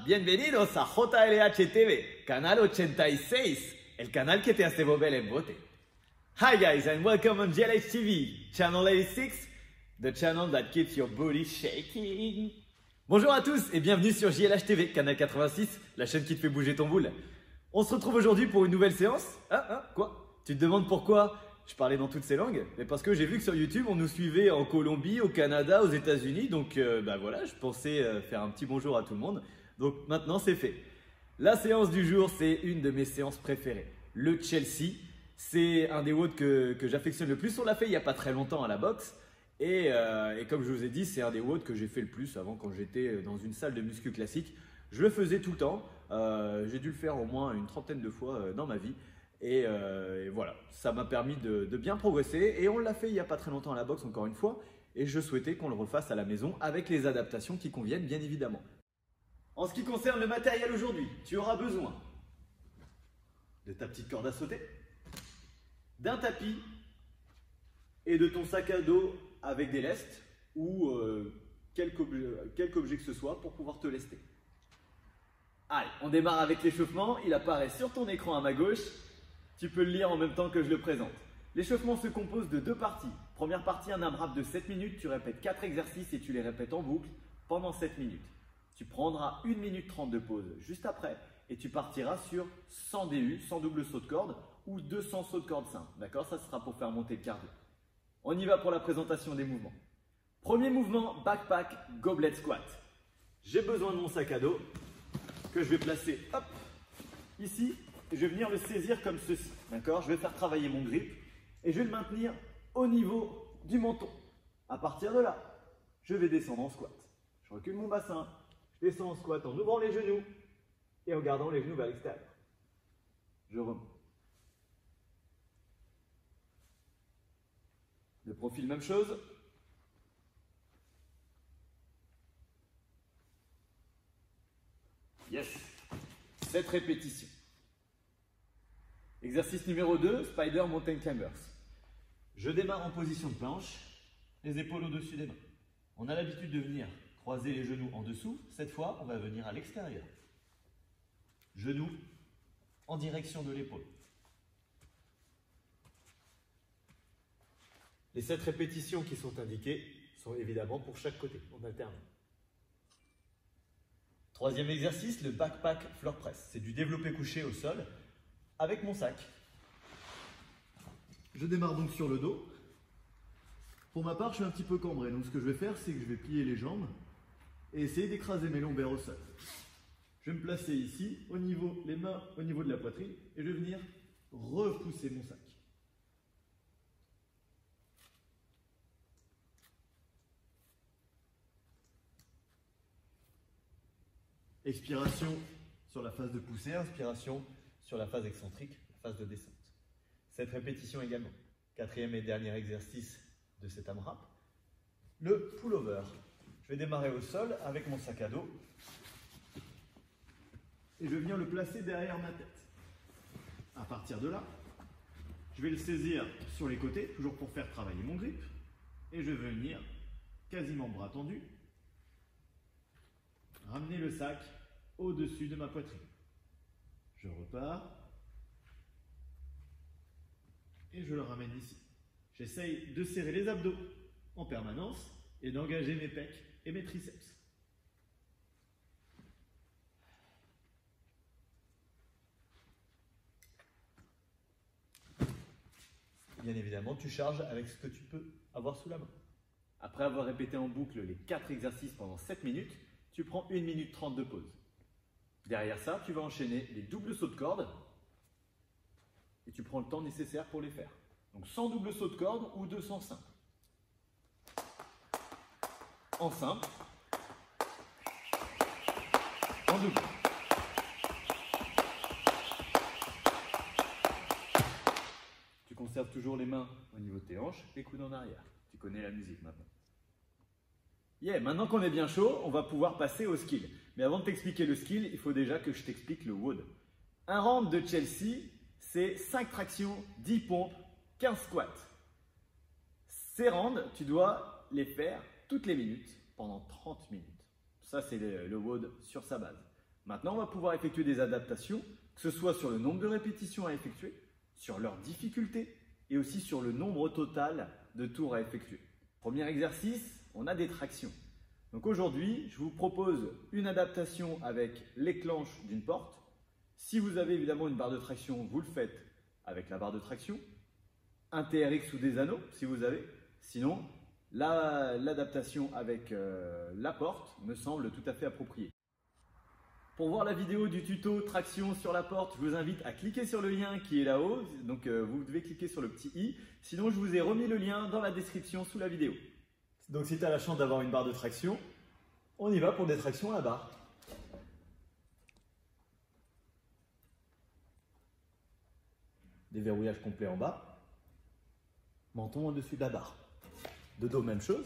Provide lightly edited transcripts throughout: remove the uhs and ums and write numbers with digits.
bienvenidos a JLH TV, canal 86, el canal que te hace volver el bote. Hi guys and welcome on JLH TV, channel 86, the channel that keeps your booty shaking. Bonjour à tous et bienvenue sur JLH TV, canal 86, la chaîne qui te fait bouger ton boule. On se retrouve aujourd'hui pour une nouvelle séance. Quoi? Tu te demandes pourquoi je parlais dans toutes ces langues? Mais parce que j'ai vu que sur YouTube, on nous suivait en Colombie, au Canada, aux États-Unis. Donc voilà, je pensais faire un petit bonjour à tout le monde. Donc maintenant, c'est fait. La séance du jour, c'est une de mes séances préférées. Le Chelsea, c'est un des WOD que j'affectionne le plus. On l'a fait il n'y a pas très longtemps à la boxe. Et comme je vous ai dit, c'est un des WOD que j'ai fait le plus avant quand j'étais dans une salle de muscu classique. Je le faisais tout le temps. J'ai dû le faire au moins une trentaine de fois dans ma vie. Et voilà, ça m'a permis de bien progresser. Et on l'a fait il n'y a pas très longtemps à la boxe, encore une fois. Et je souhaitais qu'on le refasse à la maison avec les adaptations qui conviennent, bien évidemment. En ce qui concerne le matériel aujourd'hui, tu auras besoin de ta petite corde à sauter, d'un tapis et de ton sac à dos avec des lestes ou quelque objet que ce soit pour pouvoir te lester. Allez, on démarre avec l'échauffement. Il apparaît sur ton écran à ma gauche. Tu peux le lire en même temps que je le présente. L'échauffement se compose de deux parties. Première partie, un AMRAP de 7 minutes. Tu répètes 4 exercices et tu les répètes en boucle pendant 7 minutes. Tu prendras 1 minute 30 de pause juste après et tu partiras sur 100 DU, 100 double saut de corde ou 200 sauts de corde simples. D'accord? Ça sera pour faire monter le cardio. On y va pour la présentation des mouvements. Premier mouvement, backpack goblet squat. J'ai besoin de mon sac à dos que je vais placer hop, ici. Et je vais venir le saisir comme ceci, d'accord? Je vais faire travailler mon grip et je vais le maintenir au niveau du menton. À partir de là, je vais descendre en squat. Je recule mon bassin, je descends en squat en ouvrant les genoux et en gardant les genoux vers l'extérieur. Je remonte. Le profil, même chose. Yes. 7 répétitions. Exercice numéro 2, Spider Mountain Climbers. Je démarre en position de planche, les épaules au-dessus des mains. On a l'habitude de venir croiser les genoux en dessous. Cette fois, on va venir à l'extérieur. Genoux en direction de l'épaule. Les 7 répétitions qui sont indiquées sont évidemment pour chaque côté. On alterne. Troisième exercice, le backpack floor press. C'est du développé couché au sol avec mon sac. Je démarre donc sur le dos. Pour ma part, je suis un petit peu cambré. Donc ce que je vais faire, c'est que je vais plier les jambes et essayer d'écraser mes lombaires au sol. Je vais me placer ici, les mains au niveau de la poitrine, et je vais venir repousser mon sac. Expiration sur la phase de poussée, inspiration sur la phase excentrique, phase de descente. 7 répétitions également. Quatrième et dernier exercice de cet AMRAP, le pullover. Je vais démarrer au sol avec mon sac à dos et je viens le placer derrière ma tête. À partir de là, je vais le saisir sur les côtés, toujours pour faire travailler mon grip, et je vais venir quasiment bras tendus, ramener le sac au-dessus de ma poitrine. Je repars et je le ramène ici. J'essaye de serrer les abdos en permanence et d'engager mes pecs et mes triceps. Bien évidemment, tu charges avec ce que tu peux avoir sous la main. Après avoir répété en boucle les 4 exercices pendant 7 minutes, tu prends 1 minute 30 de pause. Derrière ça, tu vas enchaîner les doubles sauts de corde et tu prends le temps nécessaire pour les faire. Donc 100 doubles sauts de corde ou 200 simples. En simple, en double. Tu conserves toujours les mains au niveau de tes hanches, les coudes en arrière. Tu connais la musique maintenant. Yeah, maintenant qu'on est bien chaud, on va pouvoir passer au skill. Mais avant de t'expliquer le skill, il faut déjà que je t'explique le WOD. Un round de Chelsea, c'est 5 tractions, 10 pompes, 15 squats. Ces rounds, tu dois les faire toutes les minutes pendant 30 minutes. Ça, c'est le WOD sur sa base. Maintenant, on va pouvoir effectuer des adaptations, que ce soit sur le nombre de répétitions à effectuer, sur leur difficulté et aussi sur le nombre total de tours à effectuer. Premier exercice, on a des tractions. Donc aujourd'hui, je vous propose une adaptation avec l'éclenche d'une porte. Si vous avez évidemment une barre de traction, vous le faites avec la barre de traction. Un TRX ou des anneaux, si vous avez. Sinon, l'adaptation avec la porte me semble tout à fait appropriée. Pour voir la vidéo du tuto traction sur la porte, je vous invite à cliquer sur le lien qui est là-haut. Donc vous devez cliquer sur le petit i. Sinon, je vous ai remis le lien dans la description sous la vidéo. Donc si tu as la chance d'avoir une barre de traction, on y va pour des tractions à la barre. Déverrouillage complet en bas. Menton au-dessus de la barre. De dos, même chose.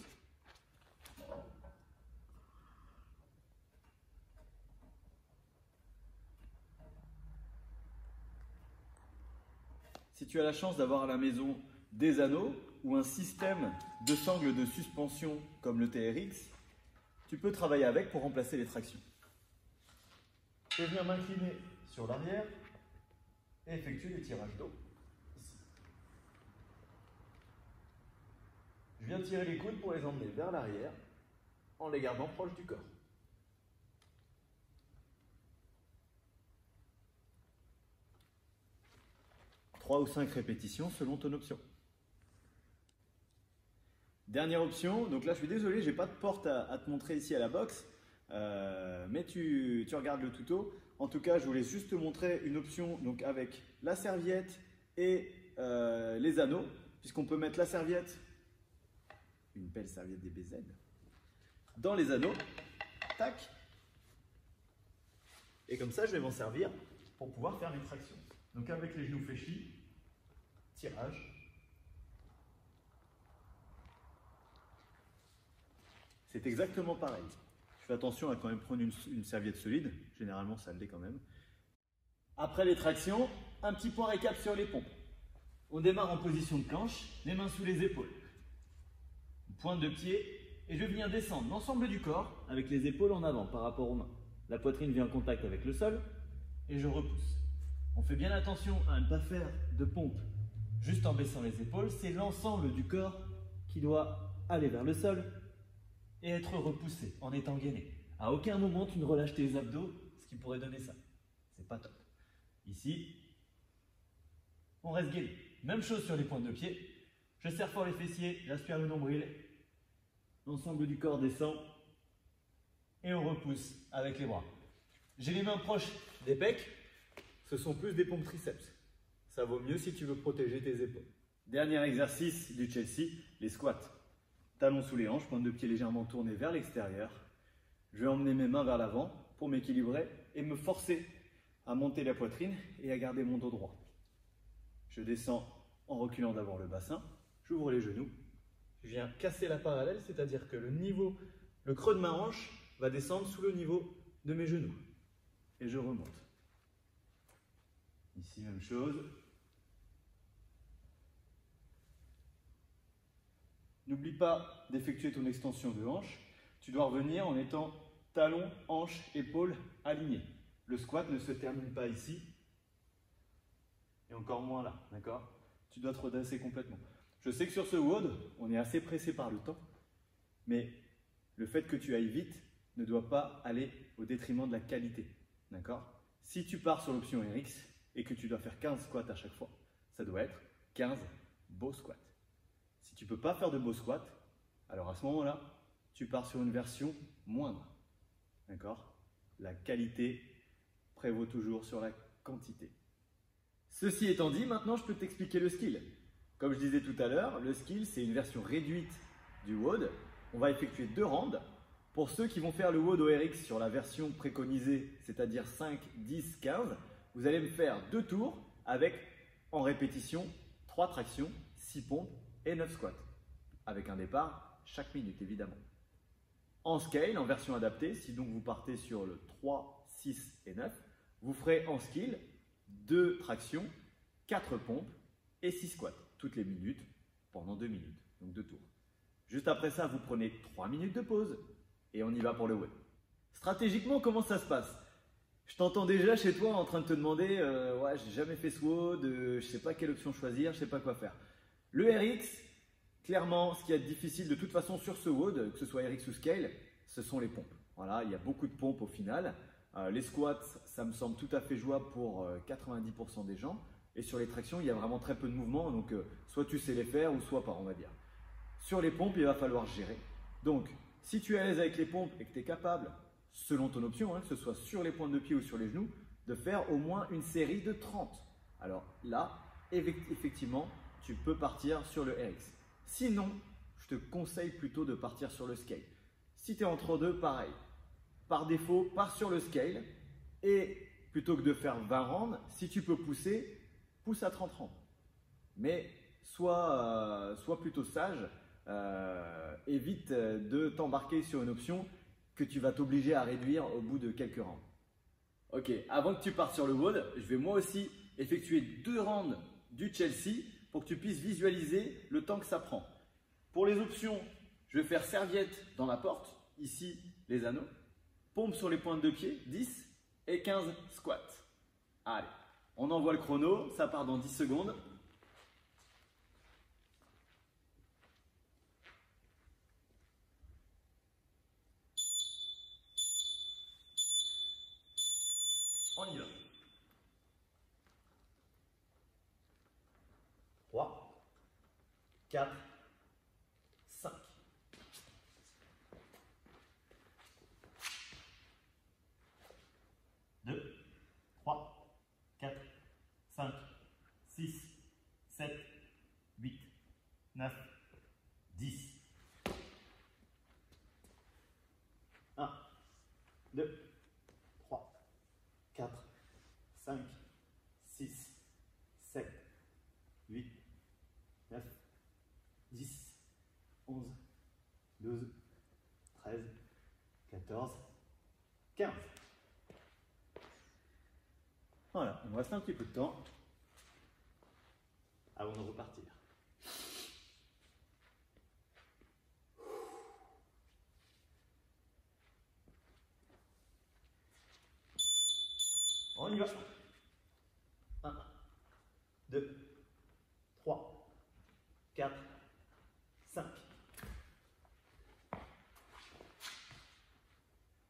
Si tu as la chance d'avoir à la maison des anneaux ou un système de sangle de suspension comme le TRX, tu peux travailler avec pour remplacer les tractions. Je vais venir m'incliner sur l'arrière et effectuer les tirages d'eau. Ici. Je viens tirer les coudes pour les emmener vers l'arrière en les gardant proches du corps. Trois ou 5 répétitions selon ton option. Dernière option, donc là je suis désolé, j'ai pas de porte à te montrer ici à la box, mais tu regardes le tuto. En tout cas, je voulais juste te montrer une option donc avec la serviette et les anneaux, puisqu'on peut mettre la serviette, une belle serviette DBZ, dans les anneaux, tac, et comme ça je vais m'en servir pour pouvoir faire mes tractions. Donc avec les genoux fléchis, tirage. C'est exactement pareil. Je fais attention à quand même prendre une serviette solide. Généralement, ça l'est quand même. Après les tractions, un petit point récap sur les pompes. On démarre en position de planche, les mains sous les épaules. Pointe de pied, et je viens descendre l'ensemble du corps avec les épaules en avant par rapport aux mains. La poitrine vient en contact avec le sol, et je repousse. On fait bien attention à ne pas faire de pompe juste en baissant les épaules. C'est l'ensemble du corps qui doit aller vers le sol et être repoussé en étant gainé. À aucun moment tu ne relâches tes abdos, ce qui pourrait donner ça. C'est pas top. Ici, on reste gainé. Même chose sur les pointes de pied. Je serre fort les fessiers, j'aspire le nombril. L'ensemble du corps descend et on repousse avec les bras. J'ai les mains proches des pecs. Ce sont plus des pompes triceps. Ça vaut mieux si tu veux protéger tes épaules. Dernier exercice du Chelsea, les squats. Talons sous les hanches, pointe de pied légèrement tournée vers l'extérieur. Je vais emmener mes mains vers l'avant pour m'équilibrer et me forcer à monter la poitrine et à garder mon dos droit. Je descends en reculant d'abord le bassin, j'ouvre les genoux, je viens casser la parallèle, c'est-à-dire que le creux de ma hanche va descendre sous le niveau de mes genoux. Et je remonte. Ici, même chose. N'oublie pas d'effectuer ton extension de hanche. Tu dois revenir en étant talons, hanches, épaules alignés. Le squat ne se termine pas ici. Et encore moins là, d'accord? Tu dois te redresser complètement. Je sais que sur ce WOD, on est assez pressé par le temps. Mais le fait que tu ailles vite ne doit pas aller au détriment de la qualité. D'accord? Si tu pars sur l'option RX, et que tu dois faire 15 squats à chaque fois, ça doit être 15 beaux squats. Si tu ne peux pas faire de beaux squats, alors à ce moment-là, tu pars sur une version moindre. D'accord? La qualité prévaut toujours sur la quantité. Ceci étant dit, maintenant je peux t'expliquer le skill. Comme je disais tout à l'heure, le skill c'est une version réduite du WOD. On va effectuer 2 rounds. Pour ceux qui vont faire le WOD au RX sur la version préconisée, c'est-à-dire 5, 10, 15, vous allez me faire 2 tours avec, en répétition, 3 tractions, 6 pompes et 9 squats. Avec un départ chaque minute, évidemment. En scale, en version adaptée, si donc vous partez sur le 3, 6 et 9, vous ferez en skill 2 tractions, 4 pompes et 6 squats, toutes les minutes, pendant 2 minutes, donc 2 tours. Juste après ça, vous prenez 3 minutes de pause et on y va pour le WOD. Stratégiquement, comment ça se passe? Je t'entends déjà chez toi en train de te demander ouais, j'ai jamais fait ce WOD, je sais pas quelle option choisir, je sais pas quoi faire. Le RX, clairement, ce qui est difficile de toute façon sur ce WOD, que ce soit RX ou Scale, ce sont les pompes. Voilà, il y a beaucoup de pompes au final. Les squats, ça me semble tout à fait jouable pour 90% des gens. Et sur les tractions, il y a vraiment très peu de mouvements, donc soit tu sais les faire ou soit pas, on va dire. Sur les pompes, il va falloir gérer. Donc, si tu es à l'aise avec les pompes et que tu es capable, selon ton option, que ce soit sur les pointes de pied ou sur les genoux, de faire au moins une série de 30. Alors là, effectivement, tu peux partir sur le RX. Sinon, je te conseille plutôt de partir sur le Scale. Si tu es entre deux, pareil. Par défaut, pars sur le Scale et plutôt que de faire 20 rounds, si tu peux pousser, pousse à 30 rounds. Mais sois plutôt sage, évite de t'embarquer sur une option que tu vas t'obliger à réduire au bout de quelques rounds. Ok, avant que tu partes sur le WOD, je vais moi aussi effectuer 2 rounds du Chelsea pour que tu puisses visualiser le temps que ça prend. Pour les options, je vais faire serviette dans la porte, ici les anneaux, pompe sur les pointes de pied, 10 et 15 squats. Allez, on envoie le chrono, ça part dans 10 secondes. On y va. 3, 4, 5. 2, 3, 4, 5, 6, 7, 8, 9, 10. 1, 2, 3, 4, 5, 6, 7, 8, 9, 10, 11, 12, 13, 14, 15. Voilà, il me reste un petit peu de temps avant de repartir. On y va. 1, 2, 3, 4, 5.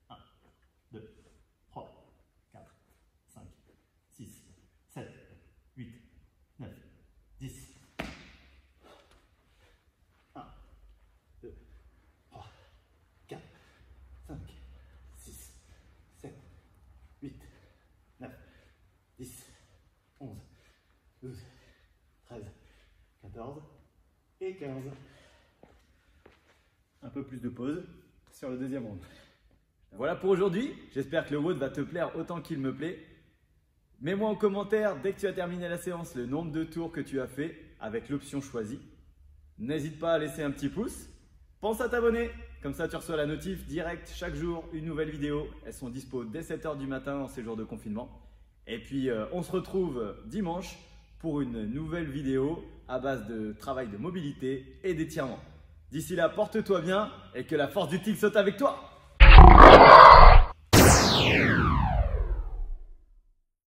1, 2, 3, 4, 5, 6, 7, 8, 9, 10. 1, 2, 3, 4, 5, 6, 7, 8, 9, 10, 11, 12, 13, 14 et 15. Un peu plus de pause sur le deuxième round. Voilà pour aujourd'hui. J'espère que le WOD va te plaire autant qu'il me plaît. Mets-moi en commentaire dès que tu as terminé la séance le nombre de tours que tu as fait avec l'option choisie. N'hésite pas à laisser un petit pouce. Pense à t'abonner. Comme ça, tu reçois la notif direct chaque jour, une nouvelle vidéo. Elles sont dispo dès 7 h du matin en ces jours de confinement. Et puis, on se retrouve dimanche pour une nouvelle vidéo à base de travail de mobilité et d'étirement. D'ici là, porte-toi bien et que la force du tigre saute avec toi.